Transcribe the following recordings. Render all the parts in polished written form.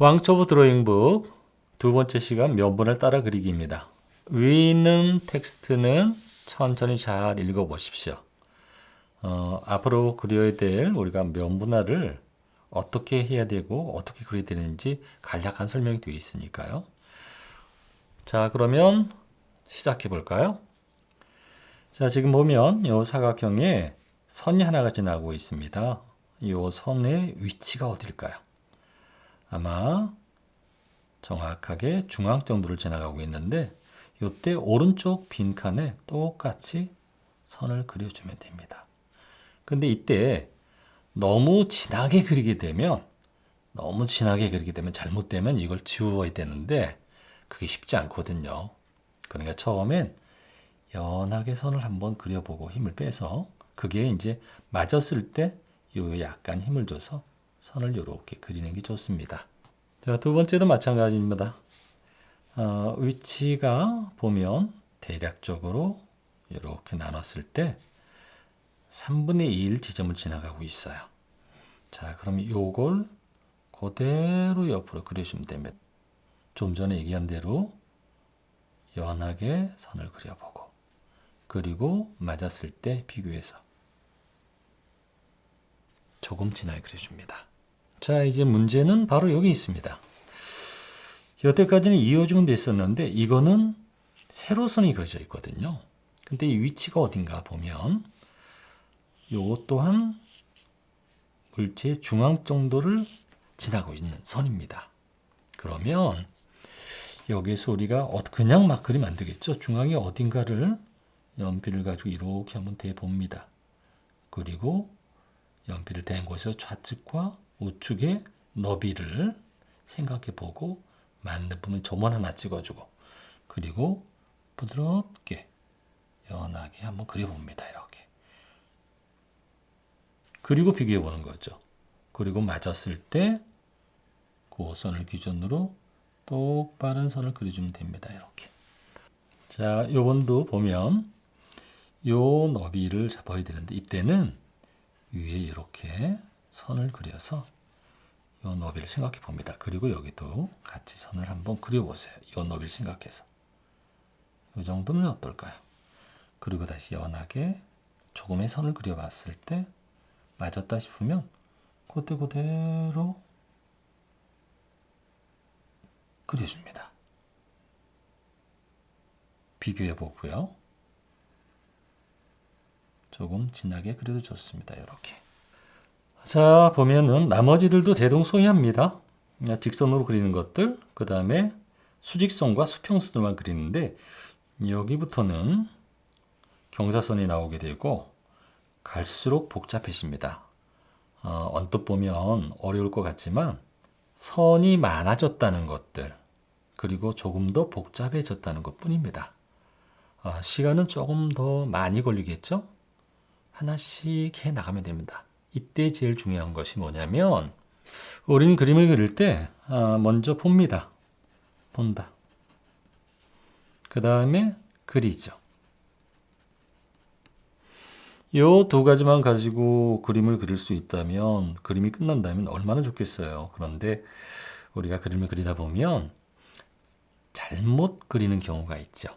왕초보 드로잉북 두 번째 시간 면분을 따라 그리기입니다. 위에 있는 텍스트는 천천히 잘 읽어보십시오. 앞으로 그려야 될 우리가 면분할을 어떻게 해야 되고 어떻게 그려야 되는지 간략한 설명이 되어 있으니까요. 자, 그러면 시작해 볼까요? 자, 지금 보면 이 사각형에 선이 하나가 지나고 있습니다. 이 선의 위치가 어딜까요? 아마 정확하게 중앙 정도를 지나가고 있는데 이때 오른쪽 빈칸에 똑같이 선을 그려주면 됩니다. 근데 이때 너무 진하게 그리게 되면 잘못되면 이걸 지워야 되는데 그게 쉽지 않거든요. 그러니까 처음엔 연하게 선을 한번 그려보고 힘을 빼서 그게 이제 맞았을 때 요 약간 힘을 줘서 선을 이렇게 그리는 게 좋습니다. 자, 두 번째도 마찬가지입니다. 위치가 보면 대략적으로 이렇게 나눴을 때 3분의 2 지점을 지나가고 있어요. 자, 그럼 요걸 그대로 옆으로 그려주면 됩니다. 좀 전에 얘기한 대로 연하게 선을 그려보고 그리고 맞았을 때 비교해서 조금 진하게 그려줍니다. 자, 이제 문제는 바로 여기 있습니다. 여태까지는 이어주면 됐었는데 이거는 세로선이 그려져 있거든요. 근데 이 위치가 어딘가 보면 요것 또한 물체의 중앙 정도를 지나고 있는 선입니다. 그러면 여기서 우리가 그냥 막 그리면 안 되겠죠. 중앙이 어딘가를 연필을 가지고 이렇게 한번 대봅니다. 그리고 연필을 댄 곳에서 좌측과 우측의 너비를 생각해 보고 맞는 부분 점원 하나 찍어주고 그리고 부드럽게 연하게 한번 그려봅니다. 이렇게. 그리고 비교해 보는 거죠. 그리고 맞았을 때 그 선을 기준으로 똑바른 선을 그려주면 됩니다. 이렇게. 자, 요번도 보면 요 너비를 잡아야 되는데 이때는 위에 이렇게 선을 그려서 요 너비를 생각해 봅니다. 그리고 여기도 같이 선을 한번 그려보세요. 요 너비를 생각해서. 요 정도면 어떨까요? 그리고 다시 연하게 조금의 선을 그려봤을 때 맞았다 싶으면 그때 그대로 그려줍니다. 비교해 보고요. 조금 진하게 그려도 좋습니다. 이렇게. 자, 보면은 나머지들도 대동소이합니다. 직선으로 그리는 것들, 그 다음에 수직선과 수평선들만 그리는데 여기부터는 경사선이 나오게 되고 갈수록 복잡해집니다. 언뜻 보면 어려울 것 같지만 선이 많아졌다는 것들 그리고 조금 더 복잡해졌다는 것 뿐입니다. 시간은 조금 더 많이 걸리겠죠? 하나씩 해 나가면 됩니다. 이때 제일 중요한 것이 뭐냐면 우리는 그림을 그릴 때 먼저 봅니다. 본다. 그 다음에 그리죠. 요 두 가지만 가지고 그림을 그릴 수 있다면 그림이 끝난다면 얼마나 좋겠어요. 그런데 우리가 그림을 그리다 보면 잘못 그리는 경우가 있죠.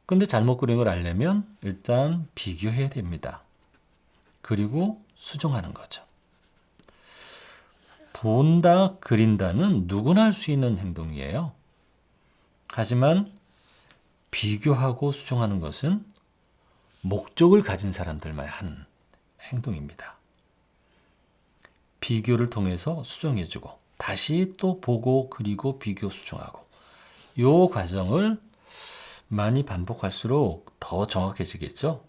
근데 잘못 그린 걸 알려면 일단 비교해야 됩니다. 그리고 수정하는 거죠. 본다, 그린다는 누구나 할 수 있는 행동이에요. 하지만 비교하고 수정하는 것은 목적을 가진 사람들만 하는 행동입니다. 비교를 통해서 수정해주고 다시 또 보고 그리고 비교 수정하고 이 과정을 많이 반복할수록 더 정확해지겠죠?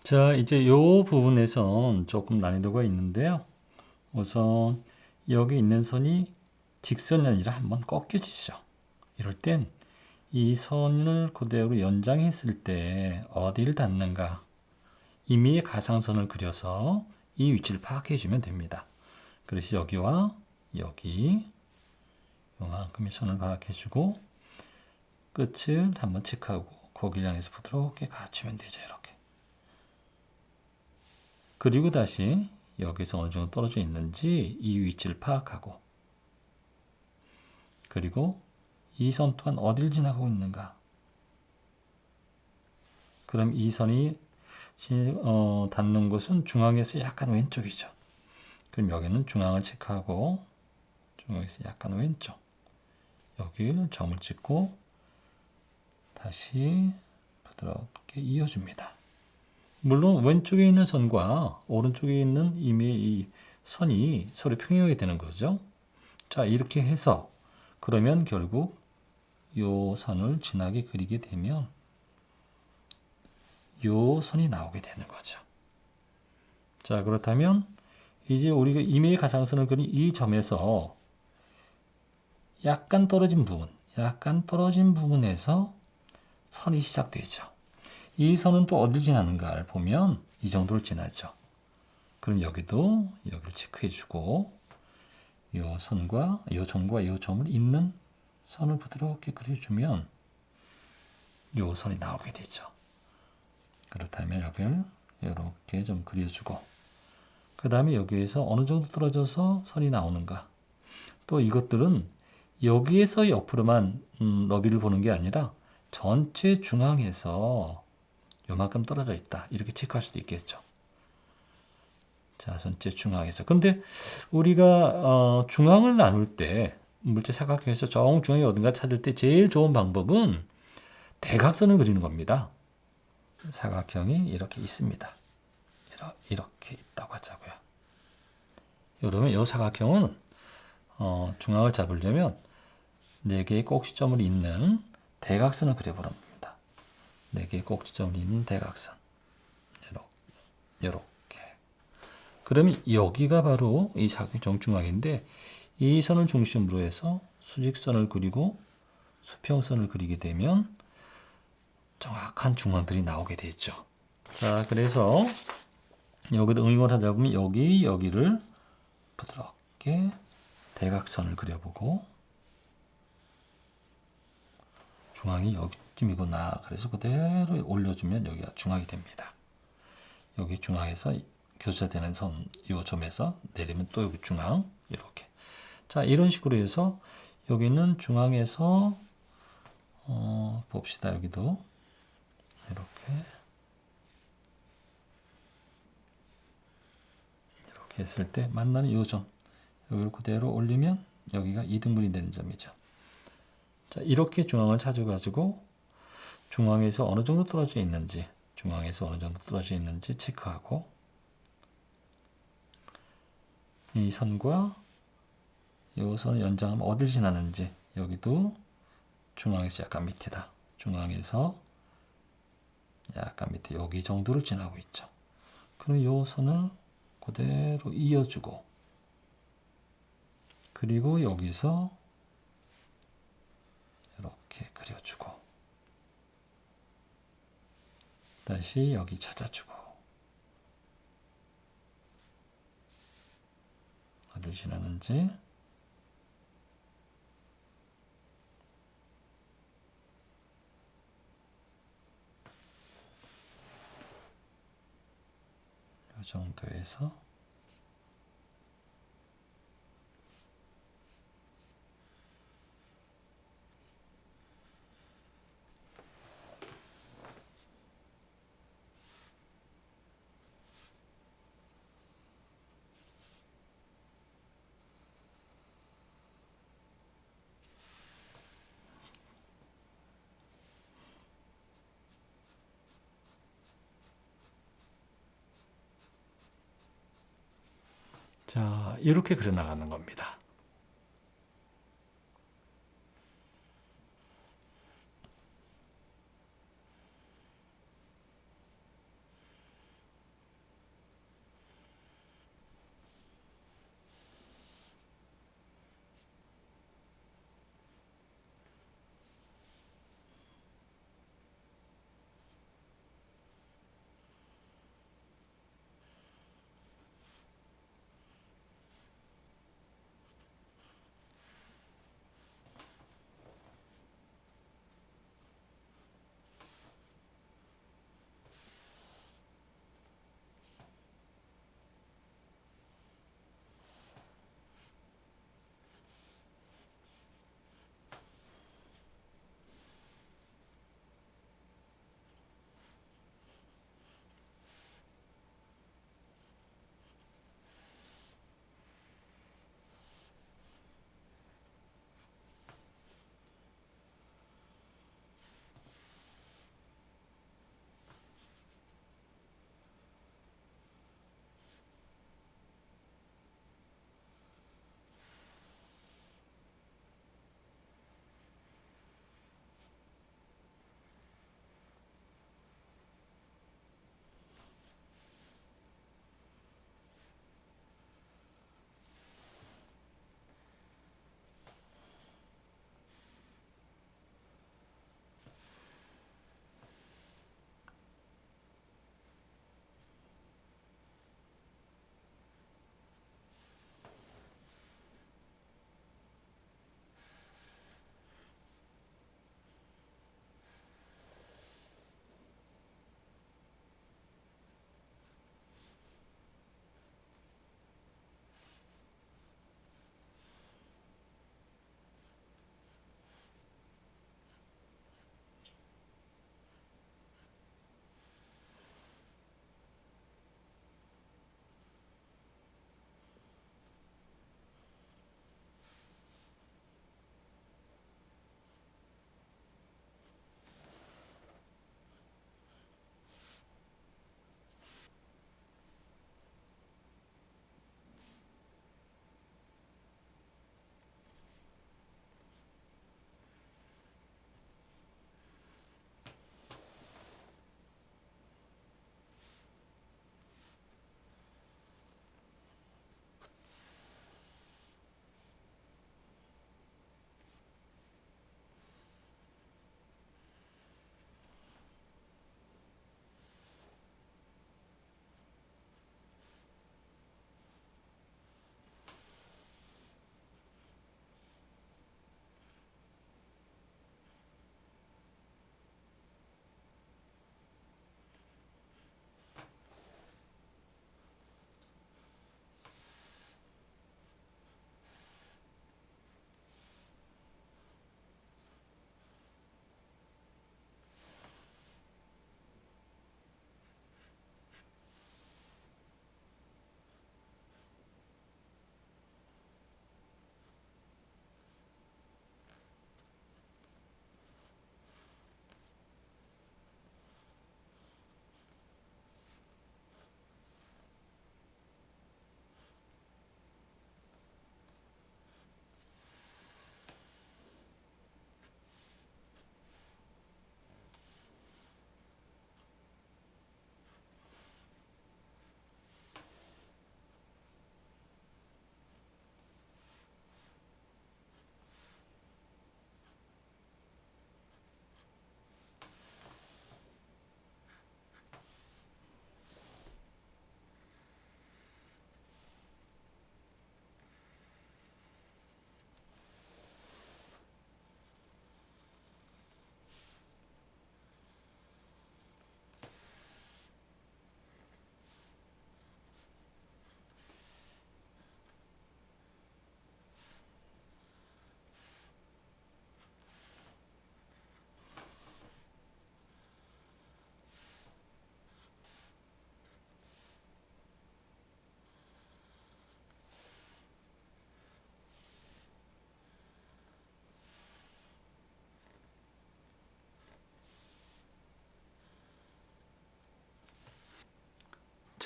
자, 이제 요 부분에선 조금 난이도가 있는데요. 우선 여기 있는 선이 직선이 아니라 한번 꺾여지죠. 이럴 땐 이 선을 그대로 연장했을 때 어디를 닿는가? 임의의 가상선을 그려서 이 위치를 파악해 주면 됩니다. 그래서 여기와 여기 요만큼의 선을 파악해 주고 끝을 한번 체크하고 거기를 향해서 부드럽게 갖추면 되죠. 이렇게. 그리고 다시 여기서 어느 정도 떨어져 있는지 이 위치를 파악하고 그리고 이 선 또한 어디를 지나가고 있는가? 그럼 이 선이 닿는 곳은 중앙에서 약간 왼쪽이죠. 그럼 여기는 중앙을 체크하고 중앙에서 약간 왼쪽 여기를 점을 찍고 다시 부드럽게 이어줍니다. 물론 왼쪽에 있는 선과 오른쪽에 있는 이미 이 선이 서로 평행하게 되는 거죠. 자, 이렇게 해서 그러면 결국 요 선을 진하게 그리게 되면 요 선이 나오게 되는 거죠. 자, 그렇다면 이제 우리가 임의의 가상선을 그린 이 점에서 약간 떨어진 부분에서 선이 시작되죠. 이 선은 또 어딜 지나는가를 보면 이 정도를 지나죠. 그럼 여기도 여기를 체크해주고 이 선과 이 점과 이 점을 잇는 선을 부드럽게 그려주면 이 선이 나오게 되죠. 그렇다면 여기를 이렇게 좀 그려주고 그 다음에 여기에서 어느 정도 떨어져서 선이 나오는가. 또 이것들은 여기에서 옆으로만 너비를 보는 게 아니라 전체 중앙에서 요만큼 떨어져 있다. 이렇게 체크할 수도 있겠죠. 자, 전체 중앙에서. 근데 우리가 중앙을 나눌 때 물체 사각형에서 정중앙이 어딘가 찾을 때 제일 좋은 방법은 대각선을 그리는 겁니다. 사각형이 이렇게 있습니다. 이렇게 있다고 하자고요. 그러면 이 사각형은 중앙을 잡으려면 4개의 꼭지점을 잇는 대각선을 그려보는 겁니다. 4개의 꼭지점을 잇는 대각선. 이렇게. 그러면 여기가 바로 이 사각형 정중앙인데 이 선을 중심으로 해서 수직선을 그리고 수평선을 그리게 되면 정확한 중앙들이 나오게 되죠. 자, 그래서 여기도 응용을 하자 보면 여기를 부드럽게 대각선을 그려보고 중앙이 여기쯤이구나. 그래서 그대로 올려주면 여기가 중앙이 됩니다. 여기 중앙에서 교차되는 선, 이 점에서 내리면 또 여기 중앙, 이렇게. 자, 이런 식으로 해서 여기는 중앙에서 봅시다. 여기도 이렇게 했을 때 만나는 이 점, 여기를 그대로 올리면 여기가 이등분이 되는 점이죠. 자, 이렇게 중앙을 찾아가지고 중앙에서 어느 정도 떨어져 있는지 체크하고 이 선과 이 선을 연장하면 어딜 지나는지 여기도 중앙에서 약간 밑이다. 중앙에서 약간 밑에 여기 정도를 지나고 있죠. 그럼 이 선을 그대로 이어주고 그리고 여기서 이렇게 그려주고 다시 여기 찾아주고 어딜 지나는지 이 정도에서 자, 이렇게 그려나가는 겁니다.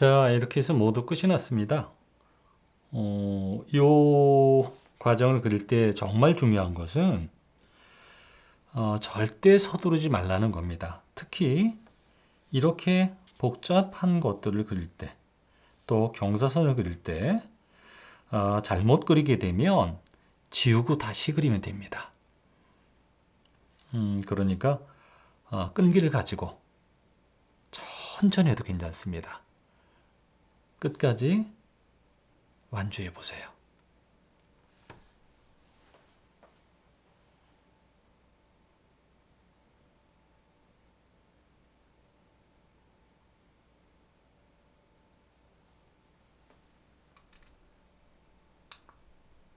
자, 이렇게 해서 모두 끝이 났습니다. 요 과정을 그릴 때 정말 중요한 것은 절대 서두르지 말라는 겁니다. 특히 이렇게 복잡한 것들을 그릴 때, 또 경사선을 그릴 때 잘못 그리게 되면 지우고 다시 그리면 됩니다. 그러니까 끈기를 가지고 천천히 해도 괜찮습니다. 끝까지 완주해 보세요.